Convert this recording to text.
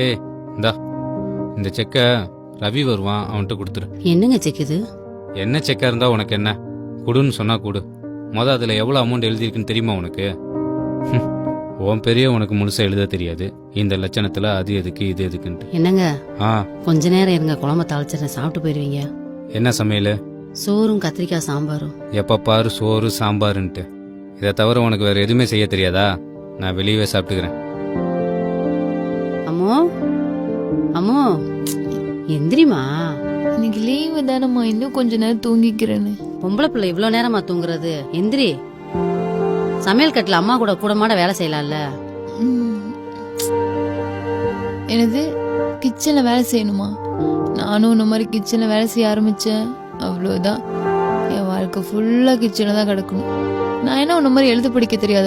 ஏய் இந்தா இந்த செக்கை ரவி வருவான், அவன்கிட்ட கொடுத்துரு. என்னங்க செக் இது? என்ன செக்கா இருந்தா உனக்கு என்ன? குடுன்னு சொன்னா கொடு. அதில் எவ்வளோ அமௌண்ட் எழுதியிருக்குன்னு தெரியுமா உனக்கு? உன் பெரிய உனக்கு முழுசா எழுத தெரியாது. இந்த லட்சணத்தில் அது எதுக்கு இது எதுக்குன்ட்டு. என்னங்க ஆ கொஞ்ச நேரம் இருங்க, குழம்பு தாளிச்சிட சாப்பிட்டு போயிருவீங்க. என்ன சமையல்? சோறும் கத்திரிக்காய் சாம்பாரும். எப்போ பாரு சோறு சாம்பாருன்ட்டு. இதை தவிர உனக்கு வேற எதுவுமே செய்ய தெரியாதா? நான் வெளியவே சாப்பிட்டுக்கிறேன். அம்மோ அம்மோ எந்திரிமா. இன்னைக்கு லீவு தானம்மா, இன்னும் கொஞ்ச நேரம் தூங்கிக்கிறேன்னு. பொம்பளை பிள்ளை இவ்வளவு நேரமா தூங்குறது? எந்திரி. சமையல் கட்டில அம்மா கூட கூடமாட வேலை செய்யலாம்ல. எனது கிச்சன்ல வேலை செய்யணுமா? நானும் இந்த மாதிரி கிச்சன்ல வேலை செய்ய ஆரம்பிச்சேன், அவ்வளவுதான். என் வாழ்க்கை ஃபுல்லா கிச்சன்ல தான் கிடக்கணும். நான் என்ன உன்ன மாதிரி எழுத படிக்க தெரியாத